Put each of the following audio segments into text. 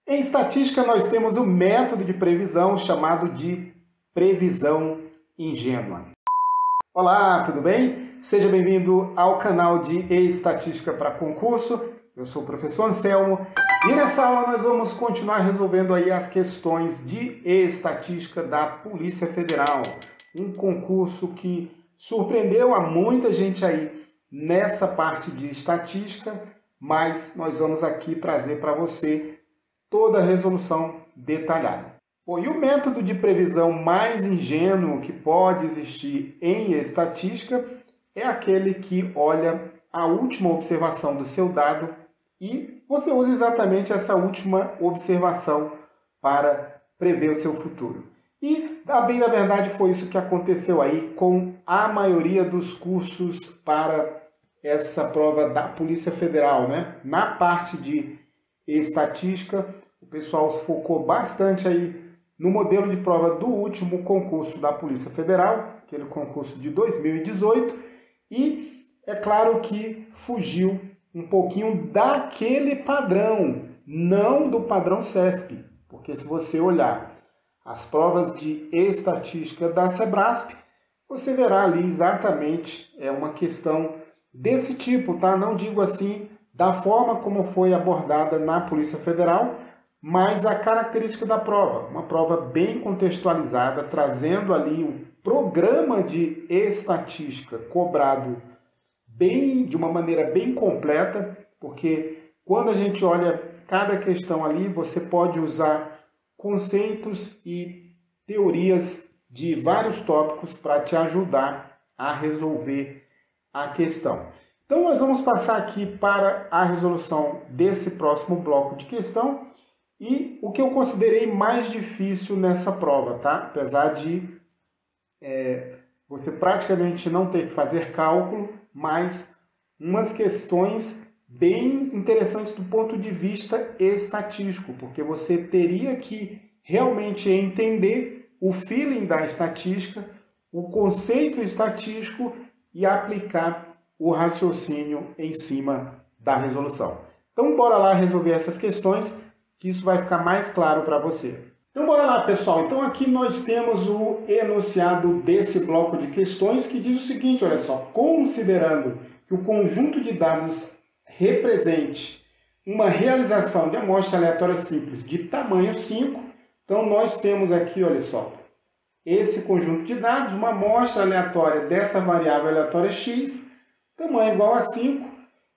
Em estatística, nós temos o método de previsão chamado de previsão ingênua. Olá, tudo bem? Seja bem-vindo ao canal de Estatística para Concurso. Eu sou o professor Anselmo e nessa aula nós vamos continuar resolvendo aí as questões de estatística da Polícia Federal. Um concurso que surpreendeu a muita gente aí nessa parte de estatística, mas nós vamos aqui trazer para você toda a resolução detalhada. Bom, e o método de previsão mais ingênuo que pode existir em estatística é aquele que olha a última observação do seu dado e você usa exatamente essa última observação para prever o seu futuro. E, a bem da verdade, foi isso que aconteceu aí com a maioria dos cursos para essa prova da Polícia Federal, né? Na parte de estatística, o pessoal focou bastante aí no modelo de prova do último concurso da Polícia Federal, aquele concurso de 2018, e é claro que fugiu um pouquinho daquele padrão, não do padrão CESP, porque se você olhar as provas de estatística da Sebrasp, você verá ali exatamente uma questão desse tipo, tá? Não digo assim da forma como foi abordada na Polícia Federal, mas a característica da prova, uma prova bem contextualizada, trazendo ali o programa de estatística cobrado de uma maneira bem completa, porque quando a gente olha cada questão ali, você pode usar conceitos e teorias de vários tópicos para te ajudar a resolver a questão. Então nós vamos passar aqui para a resolução desse próximo bloco de questão e o que eu considerei mais difícil nessa prova, tá? Apesar de você praticamente não ter que fazer cálculo, mas umas questões bem interessantes do ponto de vista estatístico, porque você teria que realmente entender o feeling da estatística, o conceito estatístico e aplicar o raciocínio em cima da resolução. Então, bora lá resolver essas questões, que isso vai ficar mais claro para você. Então, bora lá, pessoal. Então, aqui nós temos o enunciado desse bloco de questões que diz o seguinte, olha só, considerando que o conjunto de dados represente uma realização de amostra aleatória simples de tamanho 5, então nós temos aqui, olha só, esse conjunto de dados, uma amostra aleatória dessa variável aleatória x, tamanho igual a 5,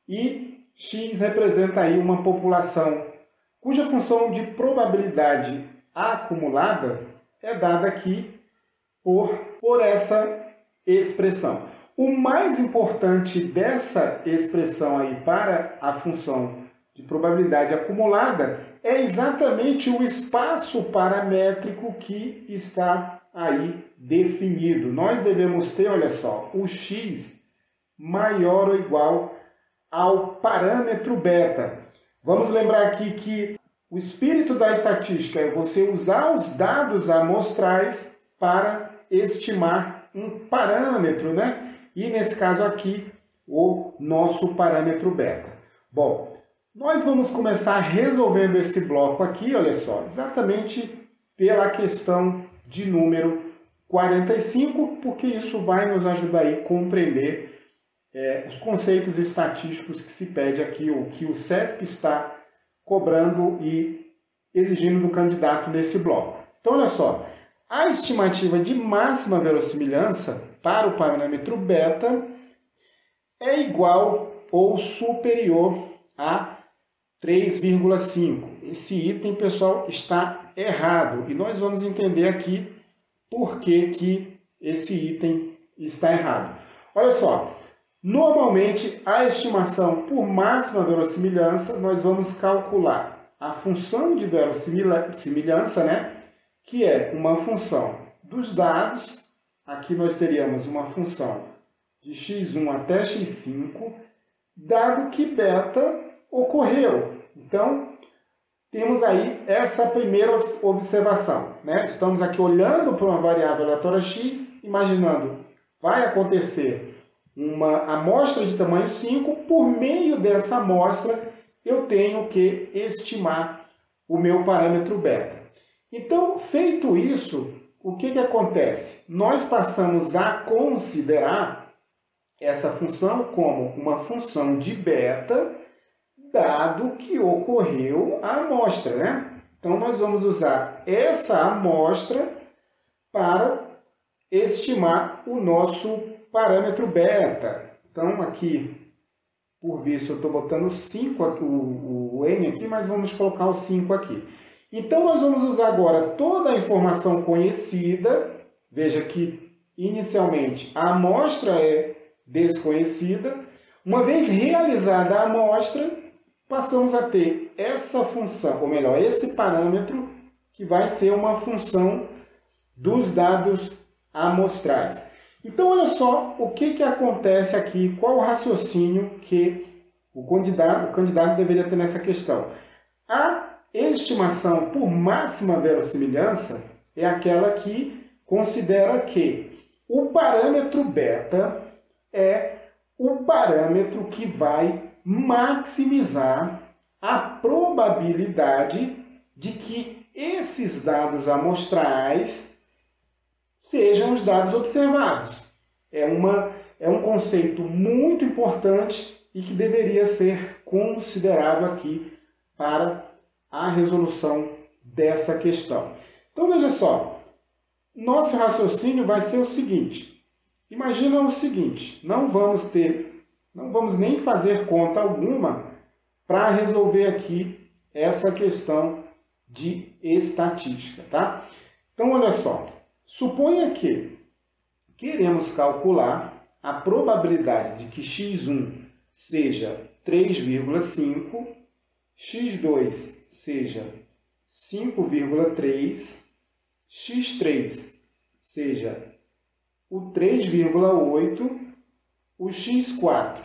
e x representa aí uma população cuja função de probabilidade acumulada é dada aqui por essa expressão. O mais importante dessa expressão aí para a função de probabilidade acumulada é exatamente o espaço paramétrico que está aí definido. Nós devemos ter, olha só, o x maior ou igual ao parâmetro beta. Vamos lembrar aqui que o espírito da estatística é você usar os dados amostrais para estimar um parâmetro, né? E nesse caso aqui, o nosso parâmetro beta. Bom, nós vamos começar resolvendo esse bloco aqui, olha só, exatamente pela questão de número 45, porque isso vai nos ajudar aí a compreender os conceitos estatísticos que se pede aqui, o que o CESP está cobrando e exigindo do candidato nesse bloco. Então, olha só, a estimativa de máxima verossimilhança para o parâmetro beta é igual ou superior a 3,5. Esse item, pessoal, está errado. E nós vamos entender aqui por que esse item está errado. Olha só, normalmente a estimação por máxima verossimilhança, nós vamos calcular a função de verossimilhança, né? Que é uma função dos dados. Aqui nós teríamos uma função de x1 até x5, dado que beta ocorreu. Então, temos aí essa primeira observação, né? Estamos aqui olhando para uma variável aleatória x, imaginando, vai acontecer uma amostra de tamanho 5, por meio dessa amostra eu tenho que estimar o meu parâmetro beta. Então, feito isso, o que acontece? Nós passamos a considerar essa função como uma função de beta, dado que ocorreu a amostra, né? Então, nós vamos usar essa amostra para estimar o nosso parâmetro beta. Então, aqui, por visto, eu estou botando 5 aqui, o n aqui, mas vamos colocar o 5 aqui. Então, nós vamos usar agora toda a informação conhecida. Veja que, inicialmente, a amostra é desconhecida. Uma vez realizada a amostra, passamos a ter essa função, ou melhor, esse parâmetro, que vai ser uma função dos dados amostrais. Então, olha só o que acontece aqui, qual o raciocínio que o candidato deveria ter nessa questão. A estimação por máxima verossimilhança é aquela que considera que o parâmetro beta é o parâmetro que vai maximizar a probabilidade de que esses dados amostrais sejam os dados observados. É um conceito muito importante e que deveria ser considerado aqui para a resolução dessa questão. Então, veja só, nosso raciocínio vai ser o seguinte. Imagina o seguinte, não vamos nem fazer conta alguma para resolver aqui essa questão de estatística, tá? Então, olha só, suponha que queremos calcular a probabilidade de que x1 seja 3,5, x2 seja 5,3, x3 seja o 3,8, o x4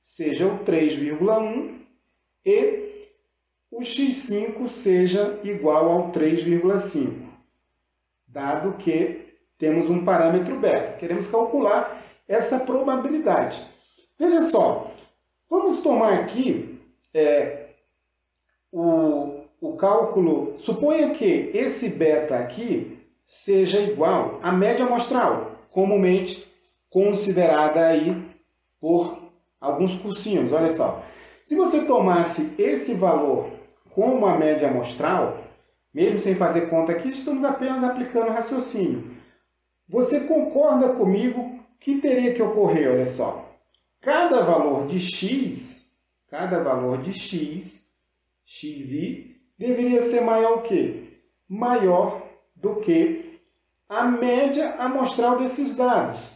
seja o 3,1 e o x5 seja igual ao 3,5, dado que temos um parâmetro beta. Queremos calcular essa probabilidade. Veja só, vamos tomar aqui o cálculo. Suponha que esse beta aqui seja igual à média amostral, comumente considerada aí por alguns cursinhos. Olha só, se você tomasse esse valor como a média amostral, mesmo sem fazer conta aqui, estamos apenas aplicando o raciocínio. Você concorda comigo que teria que ocorrer, olha só, cada valor de x, xi, deveria ser maior o quê? Maior do que a média amostral desses dados.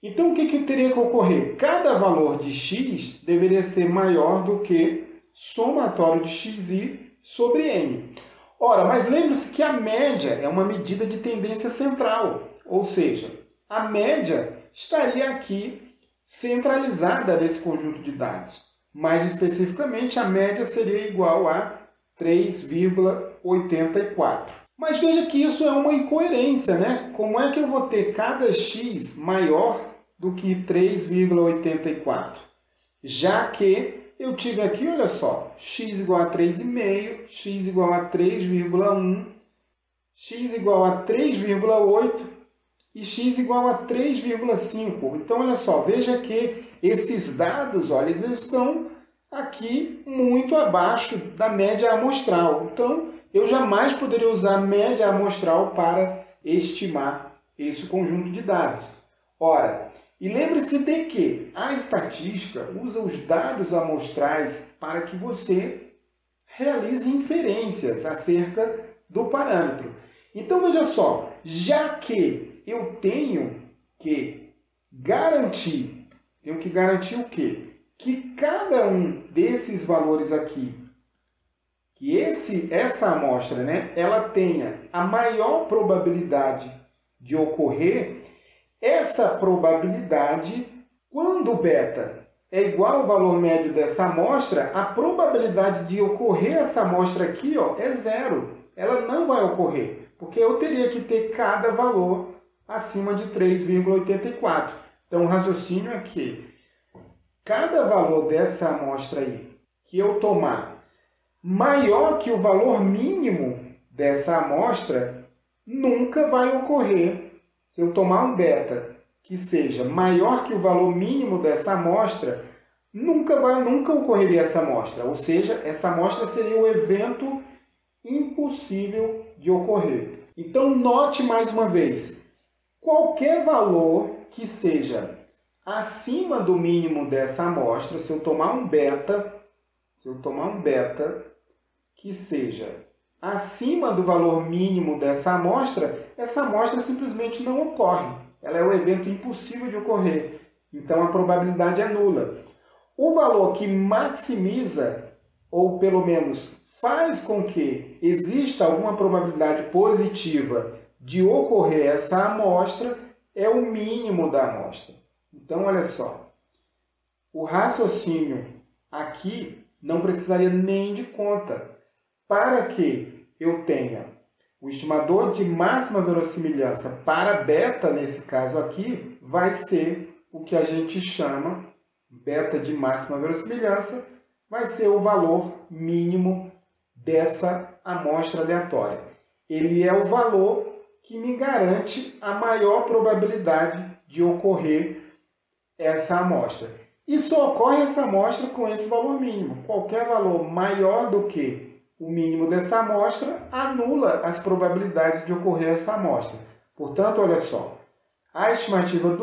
Então, o que teria que ocorrer? Cada valor de x deveria ser maior do que somatório de xi sobre n. Ora, mas lembre-se que a média é uma medida de tendência central, ou seja, a média estaria aqui centralizada nesse conjunto de dados. Mais especificamente, a média seria igual a 3,84. Mas veja que isso é uma incoerência, né? Como é que eu vou ter cada x maior do que 3,84? Já que eu tive aqui, olha só, x igual a 3,5, x igual a 3,1, x igual a 3,8 e x igual a 3,5. Então, olha só, veja que esses dados, olha, eles estão aqui muito abaixo da média amostral. Então, eu jamais poderia usar a média amostral para estimar esse conjunto de dados. Ora, e lembre-se de que a estatística usa os dados amostrais para que você realize inferências acerca do parâmetro. Então, veja só, já que eu tenho que garantir o quê? Que cada um desses valores aqui, que essa amostra, né, ela tenha a maior probabilidade de ocorrer. Essa probabilidade, quando o beta é igual ao valor médio dessa amostra, a probabilidade de ocorrer essa amostra aqui, ó, é zero. Ela não vai ocorrer, porque eu teria que ter cada valor acima de 3,84. Então, o raciocínio é que cada valor dessa amostra aí que eu tomar maior que o valor mínimo dessa amostra nunca vai ocorrer. Se eu tomar um beta que seja maior que o valor mínimo dessa amostra, nunca ocorreria essa amostra. Ou seja, essa amostra seria um evento impossível de ocorrer. Então, note mais uma vez, qualquer valor que seja acima do mínimo dessa amostra, se eu tomar um beta que seja acima do valor mínimo dessa amostra, essa amostra simplesmente não ocorre. Ela é um evento impossível de ocorrer. Então, a probabilidade é nula. O valor que maximiza, ou pelo menos faz com que exista alguma probabilidade positiva de ocorrer essa amostra, é o mínimo da amostra. Então, olha só, o raciocínio aqui não precisaria nem de conta. Para que eu tenha o estimador de máxima verossimilhança para beta, nesse caso aqui, vai ser o que a gente chama, beta de máxima verossimilhança, vai ser o valor mínimo dessa amostra aleatória. Ele é o valor que me garante a maior probabilidade de ocorrer essa amostra. E só ocorre essa amostra com esse valor mínimo. Qualquer valor maior do que o mínimo dessa amostra anula as probabilidades de ocorrer essa amostra. Portanto, olha só, a estimativa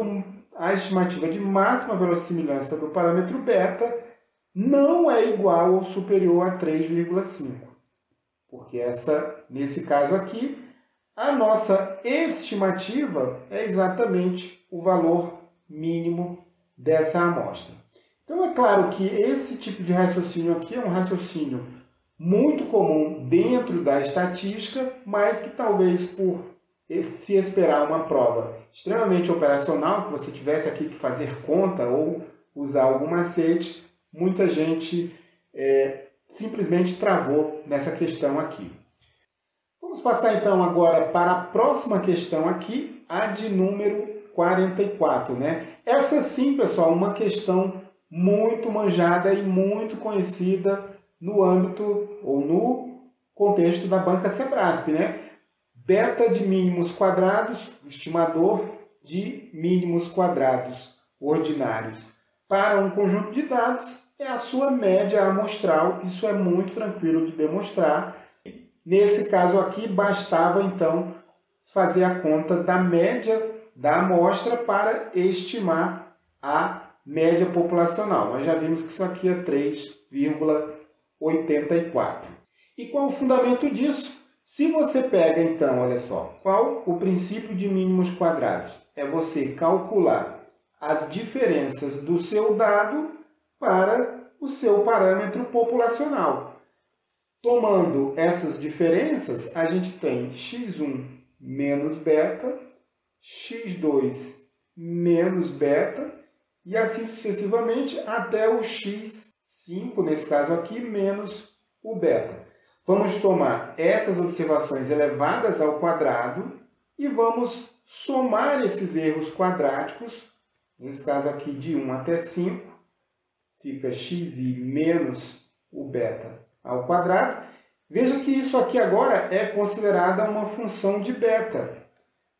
de máxima verossimilhança do parâmetro beta não é igual ou superior a 3,5. Porque nesse caso aqui, a nossa estimativa é exatamente o valor mínimo dessa amostra. Então, é claro que esse tipo de raciocínio aqui é um raciocínio muito comum dentro da estatística, mas que talvez por se esperar uma prova extremamente operacional, que você tivesse aqui que fazer conta ou usar algum macete, muita gente simplesmente travou nessa questão aqui. Vamos passar então agora para a próxima questão aqui, a de número 44, né? Essa sim, pessoal, uma questão muito manjada e muito conhecida no âmbito ou no contexto da banca Sebrasp, né? Beta de mínimos quadrados, estimador de mínimos quadrados ordinários para um conjunto de dados é a sua média amostral. Isso é muito tranquilo de demonstrar. Nesse caso aqui, bastava então fazer a conta da média da amostra para estimar a média populacional. Nós já vimos que isso aqui é 3,84. E qual o fundamento disso? Se você pega então, olha só, qual o princípio de mínimos quadrados? É você calcular as diferenças do seu dado para o seu parâmetro populacional. Tomando essas diferenças, a gente tem x1 menos beta, x2 menos beta, e assim sucessivamente até o x5, nesse caso aqui, menos o beta. Vamos tomar essas observações elevadas ao quadrado e vamos somar esses erros quadráticos, nesse caso aqui de 1 até 5, fica xi menos o beta ao quadrado. Veja que isso aqui agora é considerada uma função de beta.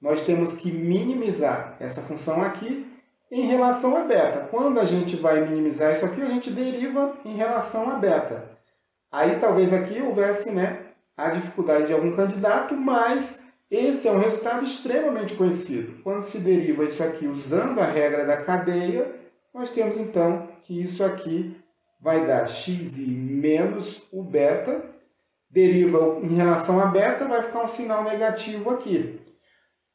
Nós temos que minimizar essa função aqui em relação a beta. Quando a gente vai minimizar isso aqui, a gente deriva em relação a beta. Aí talvez aqui houvesse, a dificuldade de algum candidato, mas esse é um resultado extremamente conhecido. Quando se deriva isso aqui usando a regra da cadeia, nós temos então que isso aqui vai dar xi menos o beta, deriva em relação a beta, vai ficar um sinal negativo aqui.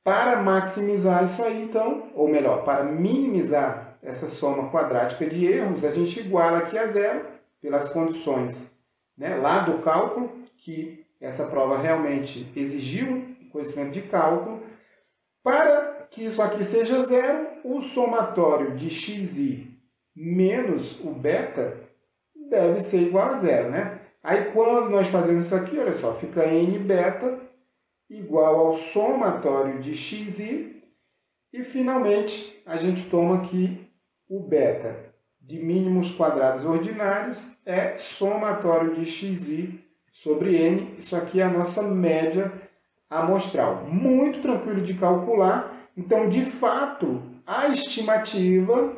Para maximizar isso aí, então, ou melhor, para minimizar essa soma quadrática de erros, a gente iguala aqui a zero, pelas condições lá do cálculo, que essa prova realmente exigiu conhecimento de cálculo. Para que isso aqui seja zero, o somatório de xi menos o beta deve ser igual a zero, Aí, quando nós fazemos isso aqui, olha só, fica n beta igual ao somatório de xi, e finalmente a gente toma aqui o beta de mínimos quadrados ordinários é somatório de xi sobre n. Isso aqui é a nossa média amostral. Muito tranquilo de calcular. Então, de fato, a estimativa,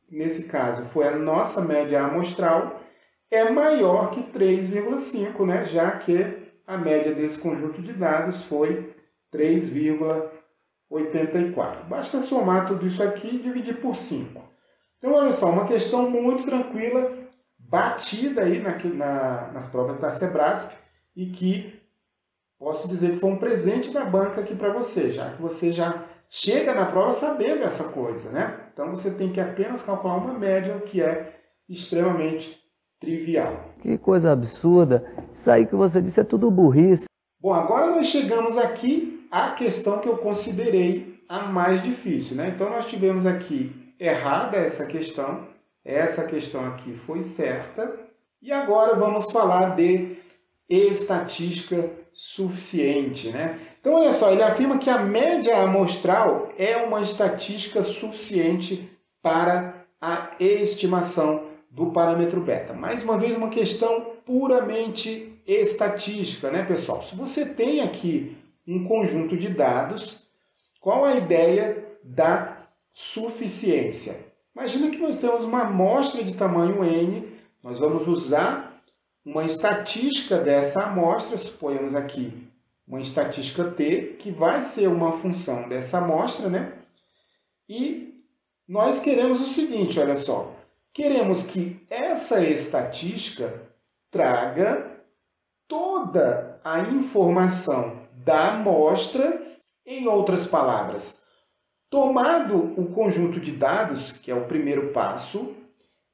nesse caso foi a nossa média amostral, é maior que 3,5, né? Já que a média desse conjunto de dados foi 3,84. Basta somar tudo isso aqui e dividir por 5. Então, olha só, uma questão muito tranquila, batida aí nas provas da Sebrasp e que posso dizer que foi um presente da banca aqui para você, já que você já chega na prova sabendo essa coisa, né? Então, você tem que apenas calcular uma média, o que é extremamente trivial. Que coisa absurda. Isso aí que você disse é tudo burrice. Bom, agora nós chegamos aqui à questão que eu considerei a mais difícil, né? Então, nós tivemos aqui errada essa questão aqui foi certa, e agora vamos falar de estatística suficiente, né? Então, olha só, ele afirma que a média amostral é uma estatística suficiente para a estimação do parâmetro beta. Mais uma vez, uma questão puramente estatística, né, pessoal? Se você tem aqui um conjunto de dados, qual a ideia da suficiência? Imagina que nós temos uma amostra de tamanho n, nós vamos usar uma estatística dessa amostra, suponhamos aqui uma estatística t, que vai ser uma função dessa amostra, né? E nós queremos o seguinte, olha só, queremos que essa estatística traga toda a informação da amostra, em outras palavras, tomado o conjunto de dados, que é o primeiro passo,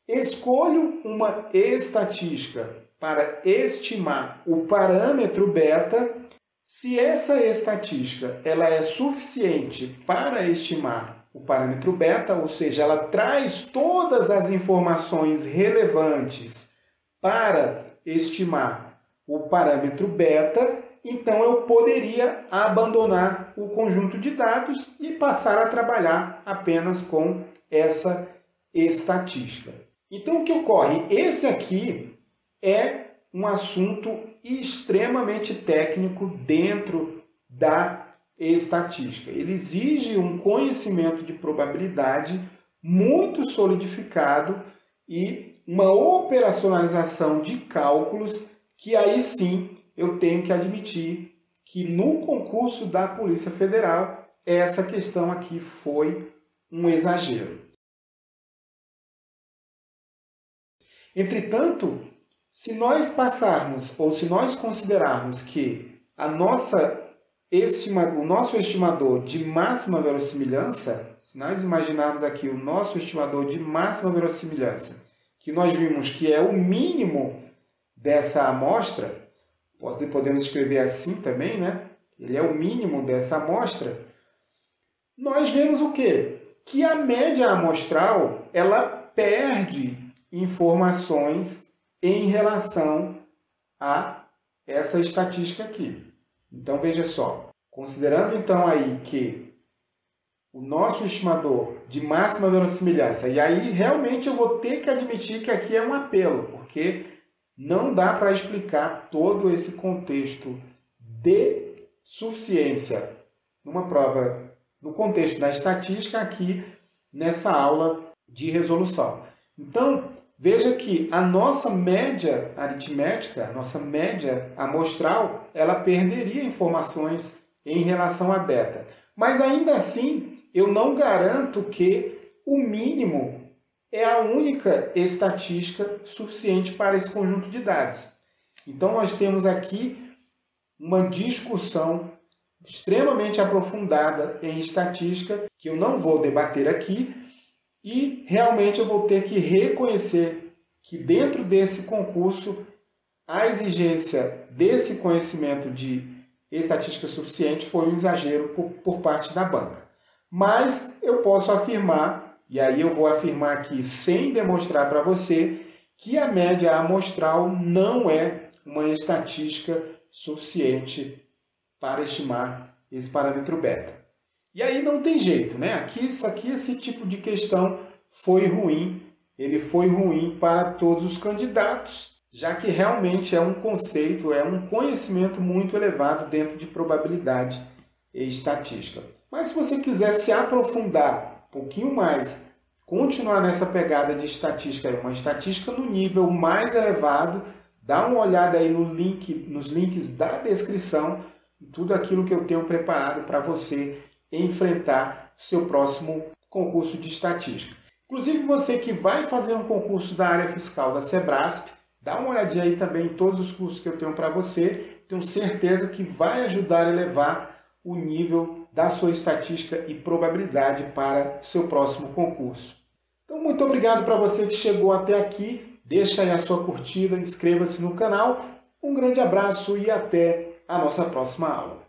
escolho uma estatística para estimar o parâmetro beta. Se essa estatística ela é suficiente para estimar o parâmetro beta, ou seja, ela traz todas as informações relevantes para estimar o parâmetro beta, então eu poderia abandonar o conjunto de dados e passar a trabalhar apenas com essa estatística. Então, o que ocorre? Esse aqui é um assunto extremamente técnico dentro da estatística. Ele exige um conhecimento de probabilidade muito solidificado e uma operacionalização de cálculos que aí sim eu tenho que admitir que no concurso da Polícia Federal essa questão aqui foi um exagero. Entretanto, se nós passarmos ou se nós considerarmos que o nosso estimador de máxima verossimilhança, se nós imaginarmos aqui o nosso estimador de máxima verossimilhança, que nós vimos que é o mínimo dessa amostra, podemos escrever assim também, né? Ele é o mínimo dessa amostra. Nós vemos o quê? Que a média amostral, ela perde informações em relação a essa estatística aqui. Então, veja só. Considerando, então, aí que o nosso estimador de máxima verossimilhança, e aí realmente eu vou ter que admitir que aqui é um apelo, porque não dá para explicar todo esse contexto de suficiência numa prova, no contexto da estatística aqui nessa aula de resolução. Então, veja que a nossa média aritmética, a nossa média amostral, ela perderia informações em relação a beta. Mas ainda assim, eu não garanto que o mínimo é a única estatística suficiente para esse conjunto de dados. Então, nós temos aqui uma discussão extremamente aprofundada em estatística, que eu não vou debater aqui, e realmente eu vou ter que reconhecer que dentro desse concurso, a exigência desse conhecimento de estatística suficiente foi um exagero por parte da banca. Mas eu posso afirmar, e aí eu vou afirmar aqui sem demonstrar para você, que a média amostral não é uma estatística suficiente para estimar esse parâmetro beta. E aí não tem jeito, né? Esse tipo de questão foi ruim ele foi ruim para todos os candidatos, já que realmente é um conceito, é um conhecimento muito elevado dentro de probabilidade e estatística. Mas se você quiser se aprofundar um pouquinho mais, continuar nessa pegada de estatística, uma estatística no nível mais elevado, dá uma olhada aí nos links da descrição, tudo aquilo que eu tenho preparado para você enfrentar o seu próximo concurso de estatística. Inclusive você que vai fazer um concurso da área fiscal da Sebrasp, dá uma olhadinha aí também em todos os cursos que eu tenho para você. Tenho certeza que vai ajudar a elevar o nível da sua estatística e probabilidade para o seu próximo concurso. Então, muito obrigado para você que chegou até aqui. Deixa aí a sua curtida, inscreva-se no canal. Um grande abraço e até a nossa próxima aula.